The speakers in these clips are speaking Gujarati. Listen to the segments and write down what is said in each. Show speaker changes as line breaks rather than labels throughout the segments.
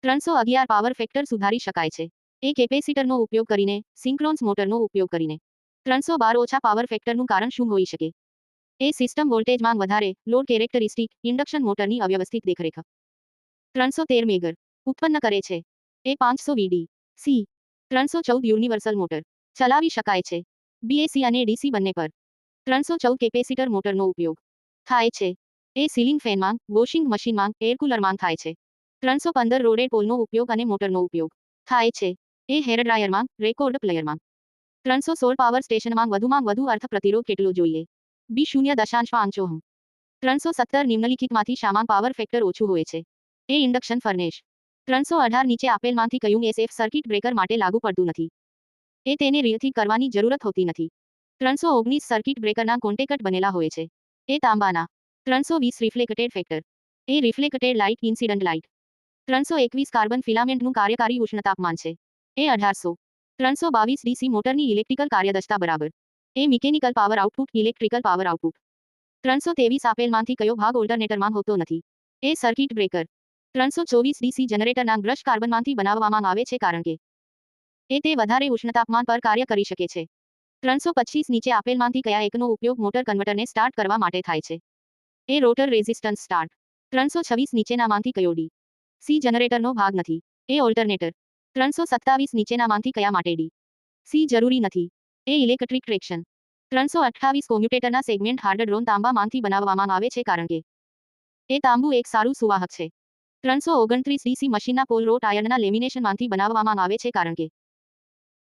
311 પાવર ફેક્ટર સુધારી શકાય છે. એ કેપેસિટરનો ઉપયોગ કરીને, સિંક્રોન્સ મોટરનો ઉપયોગ કરીને. 312 ઓછા પાવર ફેક્ટરનું કારણ શું હોઈ શકે? એ સિસ્ટમ વોલ્ટેજમાં વધારે, લોડ કેરેક્ટરિસ્ટિક, ઇન્ડક્શન મોટરની અવ્યવસ્થિત દેખરેખ. 313 મેગર ઉત્પન્ન કરે છે. એ 500 વીડી. સી. 314 universal motor. ચલાવી શકાય છે. બીએસી અને ડીસી બંને પર. 314 કેપેસિટર મોટરનો ઉપયોગ થાય છે. એ સીલિંગ ફેનમાં, વોશિંગ મશીનમાં, એર કુલરમાં થાય છે. 315 રોડેડ પોલનો ઉપયોગ અને મોટરનો ઉપયોગ થાય છે. એ હેર ડ્રાયરમાં, રેકોર્ડ પ્લેયરમાં. 316 પાવર સ્ટેશનમાં વધુમાં વધુ અર્થ પ્રતિરોધ કેટલો જોઈએ? બી 0.5 ઓહ્મ. 317 નિમ્નલિખિતમાંથી શામાં પાવર ફેક્ટર ઓછું હોય છે? એ ઇન્ડક્શન ફર્નેસ. 318 નીચે આપેલમાંથી કયું એસએફ સર્કિટ બ્રેકર માટે લાગુ પડતું નથી? એ તેને રીલથી કરવાની જરૂરત હોતી નથી. 319 સર્કિટ બ્રેકરના કોન્ટેક્ટ બનેલા હોય છે. એ તાંબાના. 320 રિફ્લેક્ટેડ ફેક્ટર. એ reflected light incident light. 321 carbon ફિલામેન્ટનું કાર્યકારી ઉષ્ણતાપમાન છે. એ 1800. 322 ડીસી મોટરની ઇલેક્ટ્રિકલ કાર્યદક્ષતા બરાબર. એ mechanical power output, electrical power output. 323 આપેલમાંથી કયો ભાગ ઓલ્ટરનેટરમાં હોતો નથી? એ સર્કિટ બ્રેકર. 324 ડીસી જનરેટરના બ્રશ કાર્બનમાંથી બનાવવામાં આવે છે કારણ કે એ તે વધારે ઉષ્ણતાપમાન પર કાર્ય કરી શકે છે. 325 નીચે આપેલમાંથી કયા એકનો ઉપયોગ મોટર કન્વર્ટરને સ્ટાર્ટ કરવા માટે થાય છે? એ રોટર રેઝિસ્ટન્સ સ્ટાર્ટ. 326 નીચેનામાંથી કયો ડી. સી જનરેટરનો ભાગ નથી? એ ઓલ્ટરનેટર. 327 નીચેનામાંથી કયા માટે ડી. સી જરૂરી નથી? એ ઇલેક્ટ્રિક ટ્રેક્શન. 328 કોમ્યુટેટરના સેગમેન્ટ હાર્ડ ડ્રોન તાંબામાંથી બનાવવામાં આવે છે કારણ કે એ તાંબુ એક સારું સુવાહક છે. 329 ડીસી મશીનના પોલ રોટ આયર્નના લેમિનેશનમાંથી બનાવવામાં આવે છે કારણ કે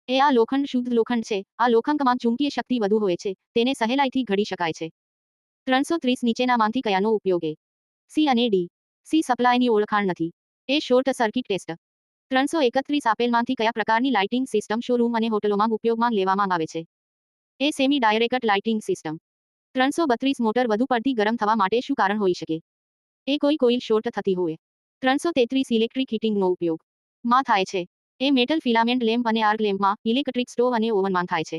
એ આ લોખંડ શુદ્ધ લોખંડ છે. આ લોખંડમાં ચુંબકીય શક્તિ વધુ હોય છે. તેને સહેલાઈથી ઘડી શકાય છે. 330 નીચેનામાંથી કયાનો ઉપયોગ એ. સી અને ડી. સી સપ્લાયની ઓળખાણ નથી? એ શોર્ટ સર્કિટ ટેસ્ટ. 331 આપેલમાંથી કયા પ્રકારની લાઇટિંગ સિસ્ટમ શોરૂમ અને હોટલોમાં ઉપયોગમાં લેવામાં આવે છે? એ semi direct lighting system. 332 motor વધુ પડતી ગરમ થવા માટે શું કારણ હોઈ શકે? એ કોઈ કોઇલ શોર્ટ થતી હોય. 333 ઇલેક્ટ્રિક હીટિંગનો ઉપયોગ માં થાય છે. એ મેટલ ફિલામેન્ટ લેમ્પ અને આર્ક લેમ્પમાં, ઇલેક્ટ્રિક સ્ટોવ અને ઓવનમાં થાય છે.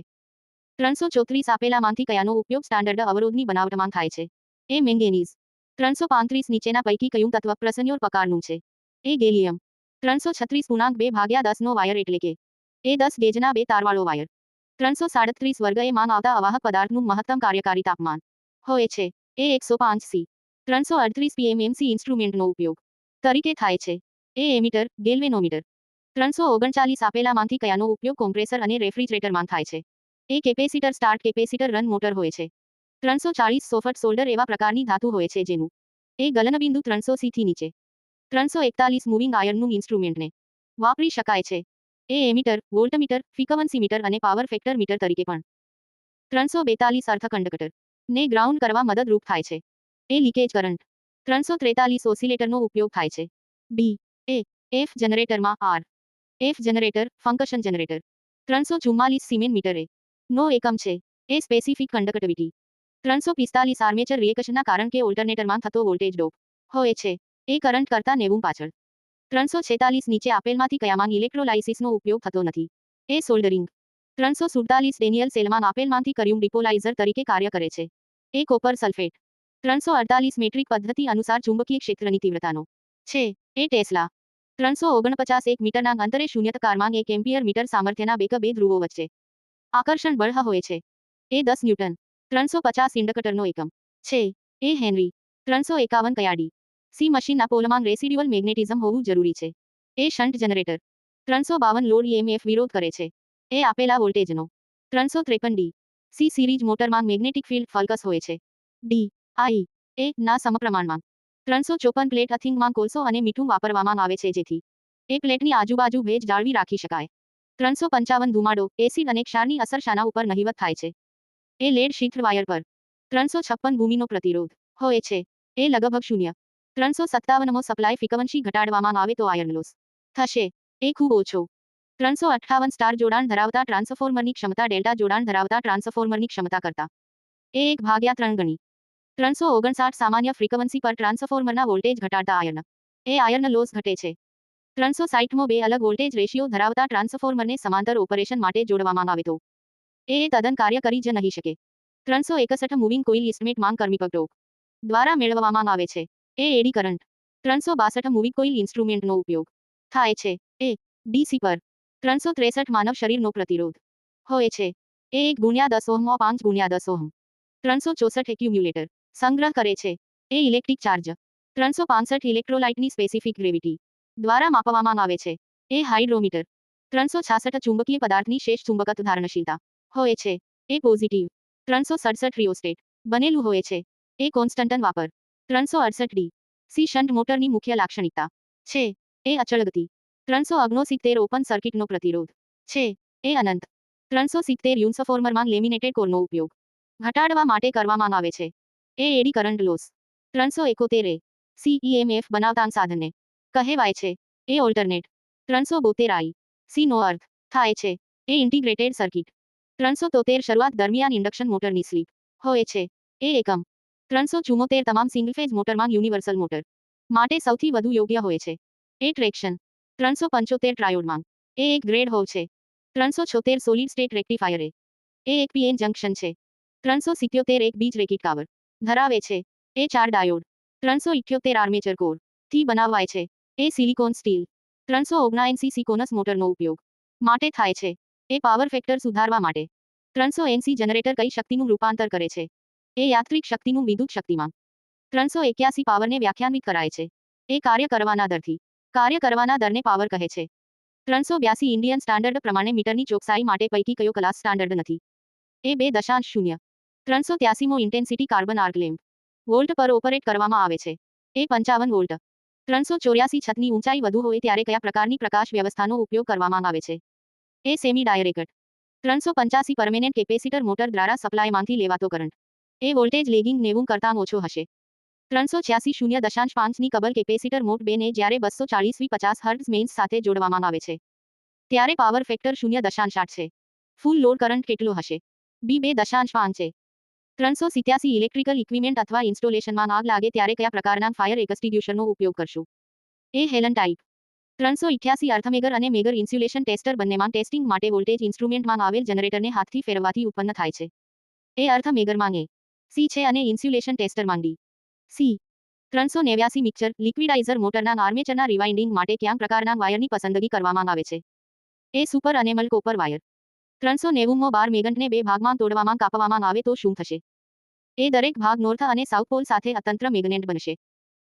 334 આપેલામાંથી કયાનો ઉપયોગ સ્ટાન્ડર્ડ અવરોધની બનાવટમાં થાય છે? એ મેંગેનીઝ. 335 નીચેના પૈકી કયું તત્વ પ્રસન્યોર પ્રકારનું છે? એ ગેલિયમ. 336.2/10 નો વાયર એટલે કે એ 10 ગેજના 2 તારવાળો વાયર. 337 વર્ગ એ માં આવતા અવાહક પદાર્થનું મહત્તમ કાર્યકારી તાપમાન હોય છે. એ 105 સી. 338 પીએમએમસી ઇન્સ્ટ્રુમેન્ટનો ઉપયોગ તરીકે થાય છે. એ એમીટર, ગેલ્વેનોમીટર. 339 આપેલામાંથી કયાનો ઉપયોગ કોમ્પ્રેસર અને રેફ્રિજરેટરમાં થાય છે? એ capacitor start capacitor run motor હોય છે. 340 સોફ્ટ સોલ્ડર એવા પ્રકારની ધાતુ હોય છે જેનું એ ગલનબિંદુ 300 થી નીચે. 341 મૂવિંગ આયર્નનું ઇન્સ્ટ્રુમેન્ટને વાપરી શકાય છે. એ એમીટર, વોલ્ટમીટર, ફ્રીક્વન્સીમીટર અને પાવર ફેક્ટર મીટર તરીકે પણ. 342 અર્થ કંડક્ટર ને ગ્રાઉન્ડ કરવા મદદરૂપ થાય છે. એ લીકેજ કરંટ. 343 ઓસિલેટરનો ઉપયોગ થાય છે. બી. એ. એફ જનરેટરમાં R. F generator, function generator. 344 siemens metre એ નો એકમ છે. એ સ્પેસિફિક કંડક્ટિવિટી. 345 આર્મેચર રિએક્શનના કારણ કે ઓલ્ટરનેટરમાં થતો વોલ્ટેજ ડ્રોપ હોય છે. એ કરંટ કરતા 90 પાછળ. 346 નીચે આપેલમાંથી કયામાં ઇલેક્ટ્રોલાઇસિસનો ઉપયોગ થતો નથી? એ સોલ્ડરિંગ. 347 ડેનિયલ સેલમાં આપેલમાંથી કર્યુમ ડિપોલાઇઝર તરીકે કાર્ય કરે છે? એ કોપર સલ્ફેટ. 348 મેટ્રિક પદ્ધતિ અનુસાર ચુંબકીય ક્ષેત્રની તીવ્રતાનો છે? એ ટેસ્લા. 349 1 મીટરના અંતરે શૂન્યતકારમાં 1 એમ્પિયર મીટર સામર્થ્યના બે ધ્રુવો વચ્ચે આકર્ષણ બળ હોય છે. એ 10 ન્યૂટન. 350 ઇન્ડક્ટરનો એકમ છે? એ હેનરી. 351 કયા ડી. સી મશીનના પોલમાં રેસિડ્યુઅલ મેગ્નેટિઝમ હોવું જરૂરી છે? એ શન્ટ જનરેટર. 352 લોડ ઈએમએફ વિરોધ કરે છે? એ આપેલા વોલ્ટેજનો. 353 ડી. સી સિરીઝ મોટરમાં મેગ્નેટિક ફિલ્ડ ફલ્કસ હોય છે? ડી. આઈ. એ ના સમપ્રમાણમાં. 354 પ્લેટ અર્થિંગમાં કોલસો અને મીઠું વાપરવામાં આવે છે જેથી એ પ્લેટની આજુબાજુ ભેજ જાળવી રાખી શકાય. 355 ધુમાડો, એસિડ અને ક્ષારની અસર શાના ઉપર નહિવત થાય છે? એ લેડ શીથ વાયર પર. 356 ભૂમિનો પ્રતિરોધ હોય છે? એ લગભગ શૂન્ય. 357મો સપ્લાય ફ્રીક્વન્સી ઘટાડવામાં આવે તો આયર્ન લોસ થશે? એ ખૂબ ઓછો. 358 સ્ટાર જોડાણ ધરાવતા ટ્રાન્સફોર્મરની ક્ષમતા ડેલ્ટા જોડાણ ધરાવતા ટ્રાન્સફોર્મરની ક્ષમતા કરતા એ 1/3 ગણી. 359 સામાન્ય ફ્રીક્વન્સી પર ટ્રાન્સફોર્મરના વોલ્ટેજ ઘટાડતા આયર્ન. એ આયર્ન લોસ ઘટે છે. 360મો બે અલગ વોલ્ટેજ રેશિયો ધરાવતા ટ્રાન્સફોર્મરને સમાંતર ઓપરેશન માટે જોડવામાં આવે તો એ તદ્દન કાર્ય કરી જ નહીં શકે. 361 મૂવિંગ કોઇલ ઇસ્ટમેટ માંગ કર્મિક ટોક દ્વારા મેળવવામાં આવે છે? એ એડી કરંટ. 362 મૂવિંગ કોઇલ ઇન્સ્ટ્રુમેન્ટનો ઉપયોગ થાય છે. એ ડીસી પર 363 માનવ શરીરનો પ્રતિરોધ હોય છે. એ 1 × 10 ઓહ્મ 5 × 10 ઓહ્મ 364 એક્યુમ્યુલેટર સંગ્રહ કરે છે. એ ઇલેક્ટ્રિક ચાર્જ 365 ઇલેક્ટ્રોલાઇટની સ્પેસિફિક ગ્રેવિટી દ્વારા માપવામાં આવે છે. એ હાઇડ્રોમીટર 366 ચુંબકીય પદાર્થની શેષ ચુંબકત્વ ધારણશીલતા હોય છે. એ પોઝિટિવ 367 રિયોસ્ટેટ બનેલું હોય છે. એ કોન્સ્ટન્ટન વાપર 368 સી શન્ટ મોટરની મુખ્ય લાક્ષણિકતા છે. એ અચળ ગતિ 369 ઓપન સર્કિટનો પ્રતિરોધ છે. એ અનંત 370 યુન્સફોર્મરમાં લેમિનેટેડ કોરનો ઉપયોગ ઘટાડવા માટે કરવામાં આવે છે. એ એડી કરંટ લોસ 371 સીઈએમએફ બનાવતા સાધનને કહેવાય છે. એ ઓલ્ટરનેટ 372 સી નો અર્થ થાય છે. એ ઇન્ટિગ્રેટેડ સર્કિટ 373 શરૂઆત દરમિયાન ઇન્ડક્શન મોટરની સ્લીપ હોય છે. એ એકમ 374 તમામ સિંગલ ફેઝ મોટરમાં યુનિવર્સલ મોટર માટે સૌથી વધુ યોગ્ય હોય છે. એ ટ્રેક્શન 375 ટ્રાયોડમાં એ એક ગ્રેડ હોવ છે. 376 સોલિડ સ્ટેટ રેક્ટિફાયર એ એક પીએન જંકશન છે. 377 એક બીજ રેકિટ કાવર ધરાવે છે. એ 4 ડાયોડ 378 આર્મેચર કોર થી બનાવાય છે. એ સિલિકોન સ્ટીલ 379 સિકોનસ મોટરનો ઉપયોગ માટે થાય છે. એ પાવર ફેક્ટર સુધારવા માટે 380 જનરેટર કઈ શક્તિનું રૂપાંતર કરે છે. એ યાંત્રિક શક્તિનું વિદ્યુત શક્તિમાં 381 પાવરને વ્યાખ્યાયિત કરાય છે. એ કાર્ય કરવાના દરથી કાર્ય કરવાના દરને પાવર કહે છે. 382 ઇન્ડિયન સ્ટાન્ડર્ડ પ્રમાણે મીટરની ચોકસાઈ માટે પૈકી કયો ક્લાસ સ્ટાન્ડર્ડ નથી. એ 2.0 383મો intensity carbon arc lamp volt પર ઓપરેટ કરવામાં આવે છે. એ 55 વોલ્ટ 384 છતની ઊંચાઈ વધુ હોય ત્યારે કયા પ્રકારની પ્રકાશ વ્યવસ્થાનો ઉપયોગ કરવામાં આવે છે. એ semi direct 385 permanent capacitor motor દ્વારા સપ્લાયમાંથી લેવાતો કરંટ એ વોલ્ટેજ લેગિંગ 90 કરતાં ઓછો હશે. 386 0.5ની કબલ કેપેસિટર મોડ 2 ને જ્યારે 240 50 હર્ટ્ઝ મેઇન્સ સાથે જોડવામાં આવે છે ત્યારે પાવર ફેક્ટર 0.8 છે. ફૂલ લોડ કરંટ કેટલો હશે. બી 2.5 છે. 387 ઇલેક્ટ્રિકલ ઇક્વિપમેન્ટ અથવા ઇન્સ્ટોલેશનમાં આગ લાગે ત્યારે કયા પ્રકારના ફાયર એક્સટિંગ્યુશરનો ઉપયોગ કરશું. એ હેલન ટાઇપ 388 અર્થમેગર અને મેગર ઇન્સ્યુલેશન ટેસ્ટર બંનેમાં ટેસ્ટિંગ માટે વોલ્ટેજ ઇન્સ્ટ્રુમેન્ટમાં આવેલ જનરેટરને હાથથી ફેરવવાથી ઉત્પન્ન થાય છે. એ અર્થમેગરમાં એ સી છે અને ઇન્સ્યુલેશન ટેસ્ટરમાં ડી સી 389 મિક્સર લિક્વિડાઇઝર મોટરના આર્મેચરના રિવાઇન્ડિંગ માટે કયા પ્રકારના વાયરની પસંદગી કરવામાં આવે છે. એ સુપર એનેમલ કોપર વાયર 390મો બાર મેગન્ટને 2 ભાગમાં તોડવામાં કાપવામાં આવે તો શું થશે. એ દરેક ભાગ નોર્થ અને સાઉથ પોલ સાથે અતંત્ર મેગ્નેટ બનશે.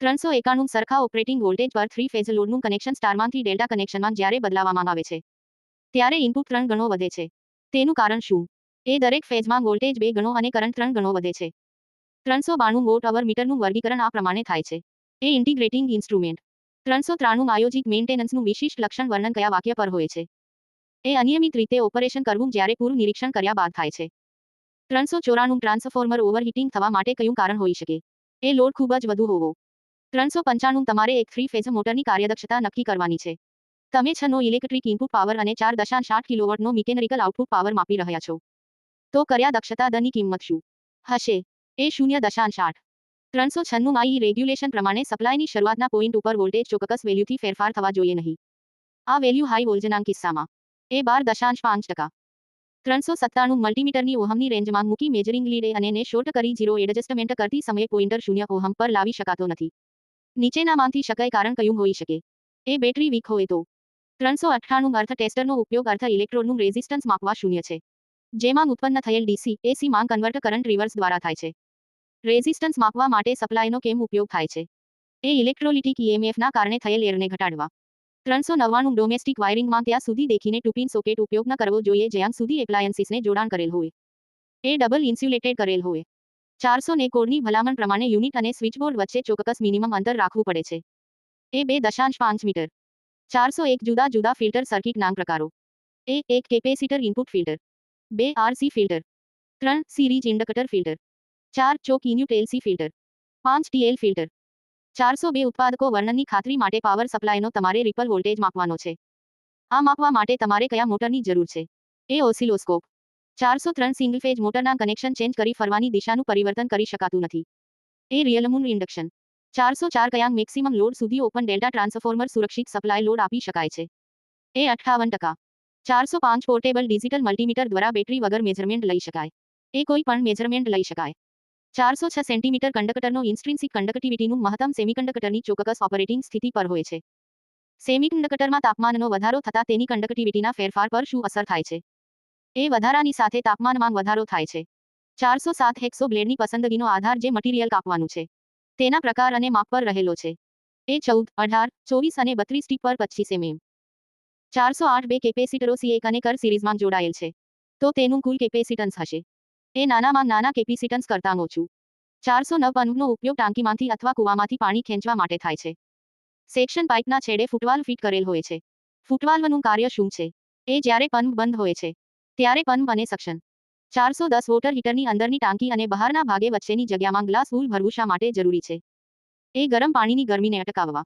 391 સરખા ઓપરેટિંગ વોલ્ટેજ પર 3 ફેઝ લોડનું કનેક્શન સ્ટારમાંથી ડેલ્ટા કનેક્શનમાં જ્યારે બદલાવવામાં આવે છે ત્યારે ઇનપુટ 3 ગણો વધે છે. તેનું કારણ શું. એ દરેક ફેઝમાં વોલ્ટેજ 2 ગણો અને કરંટ 3 ગણો વધે છે. 392 વોટ અવર મીટરનું વર્ગીકરણ આ પ્રમાણે થાય છે. એ ઇન્ટિગ્રેટિંગ ઇન્સ્ટ્રુમેન્ટ 393 આયોજિત મેન્ટેનન્સનું વિશિષ્ટ લક્ષણ વર્ણન કયા વાક્ય પર હોય છે. એ અનિયમિત રીતે ઓપરેશન કરવું જ્યારે પૂર્વ નિરીક્ષણ કર્યા બાદ થાય છે. 394 ટ્રાન્સફોર્મર ઓવરહીટિંગ થવા માટે કયું કારણ હોઈ શકે. એ લોડ ખૂબ જ વધુ હોવો. 395 તમારે એક 3 ફેઝ મોટરની કાર્યદક્ષતા નક્કી કરવાની છે. તમે 6 નો ઇલેક્ટ્રિક ઇનપુટ પાવર અને 4.8 કિલોવોટનો મિકેનિકલ આઉટપુટ પાવર માપી રહ્યા છો. તો કર્યા દક્ષતા દરની કિંમત શું હશે. એ 0.8 396 આઈ રેગ્યુલેશન પ્રમાણે સપ્લાયની શરૂઆતના પોઈન્ટ ઉપર વોલ્ટેજ ચોક્કસ વેલ્યુથી ફેરફાર થવા જોઈએ નહીં. આ વેલ્યુ હાઈ વોલ્ટેજના કિસ્સામાં એ 12.5% 397 મલ્ટીમીટરની ઓહમની રેન્જમાં મૂકી મેજરિંગ લીડ અને ને શોર્ટ કરી 0 એડજસ્ટમેન્ટ કરતી સમયે પોઇન્ટર 0 ઓહમ પર લાવી શકાતો નથી. નીચેનામાંથી શક્ય કારણ કયું હોઈ શકે. એ બેટરી વીક હોય તો 398 અર્થ ટેસ્ટરનો ઉપયોગ અર્થ ઇલેક્ટ્રોડનું રેઝિસ્ટન્સ માપવા શૂન્ય છે. જેમાં ઉત્પન્ન થયેલ ડીસી એસી માં કન્વર્ટ કરંટ રિવર્સ દ્વારા થાય છે. રેઝિસ્ટન્સ માપવા માટે સપ્લાયનો કેમ ઉપયોગ થાય છે. એ ઇલેક્ટ્રોલિટિક ઈએમએફના કારણે થયેલ એરને ઘટાડવા. 399 ડોમેસ્ટિક વાયરિંગમાં ત્યાં સુધી દેખીને ટુ-પિન સોકેટ ઉપયોગ ન કરવો જોઈએ જ્યાં સુધી એપ્લાયન્સીસને જોડાણ કરેલ હોય. એ ડબલ ઇન્સ્યુલેટેડ કરેલ હોય. 400 કોડની ભલામણ પ્રમાણે યુનિટ અને સ્વિચબોર્ડ વચ્ચે ચોક્કસ મિનિમમ અંતર રાખવું પડે છે. એ 2.5 મીટર 401 જુદા જુદા ફિલ્ટર સર્કિટ નામ પ્રકારો. એ 1 capacitor input filter 2 RC filter 3 series inductor filter 4 ચોક Inuit L C filter 5 TL filter 402 ઉત્પાદકો વર્ણનની ખાતરી માટે પાવર સપ્લાયનો તમારે રિપલ વોલ્ટેજ માપવાનો છે. આ માપવા માટે તમારે કયા મોટરની જરૂર છે. એ ઓસિલોસ્કોપ 403 સિંગલ ફેઝ મોટરના કનેક્શન ચેન્જ કરી ફરવાની દિશાનું પરિવર્તન કરી શકાતું નથી. એ રિયલ મૂન ઇન્ડક્શન 404 કયા મેક્સિમમ લોડ સુધી ઓપન ડેલ્ટા ટ્રાન્સફોર્મર સુરક્ષિત સપ્લાય લોડ આપી શકાય છે. એ 58% 405 પોર્ટેબલ ડિજિટલ મલ્ટીમીટર દ્વારા બેટરી વગર મેઝરમેન્ટ લઈ શકાય. એ કોઈ પણ મેઝરમેન્ટ લઈ શકાય. 406 સેન્ટીમીટર કંડક્ટરનો ઇન્સ્ટ્રિન્સિક કંડક્ટિવિટીનું મહત્તમ સેમિકન્ડક્ટરની ચોક્કસ ઓપરેટિંગ સ્થિતિ પર હોય છે. સેમિકન્ડક્ટરમાં તાપમાનનો વધારો થતાં તેની કંડક્ટિવિટીના ફેરફાર પર શું અસર થાય છે? એ વધારાની સાથે તાપમાનમાં વધારો થાય છે. 407 હેક્સો બ્લેડની પસંદગીનો આધાર જે મટીરીયલ કાપવાનું છે તેના પ્રકાર અને માપ પર રહેલો છે. એ 14, 18, 24 અને 32 ટીપ પર 25 mm. 408 બે કેપેસિટરો C1 અને કર સિરીઝમાં જોડાયેલ છે. તો તેનું કુલ કેપેસિટન્સ હશે. એ નાનામાં નાના કેપેસિટન્સ કરતાં ઓછું. 409 પંપનો ઉપયોગ ટાંકીમાંથી અથવા કૂવામાંથી પાણી ખેંચવા માટે થાય છે. સેક્શન પાઇપના છેડે ફૂટવાલ્વ ફિટ કરેલ હોય છે. ફૂટવાલ્વનું કાર્ય શું છે? એ જ્યારે પંપ બંધ હોય છે ત્યારે પંપ અને સક્શન 410 વોટર હીટરની અંદરની ટાંકી અને બહારના ભાગે વચ્ચેની જગ્યામાં ગ્લાસ વૂલ ભરવું શા માટે જરૂરી છે? એ ગરમ પાણીની ગરમીને અટકાવવા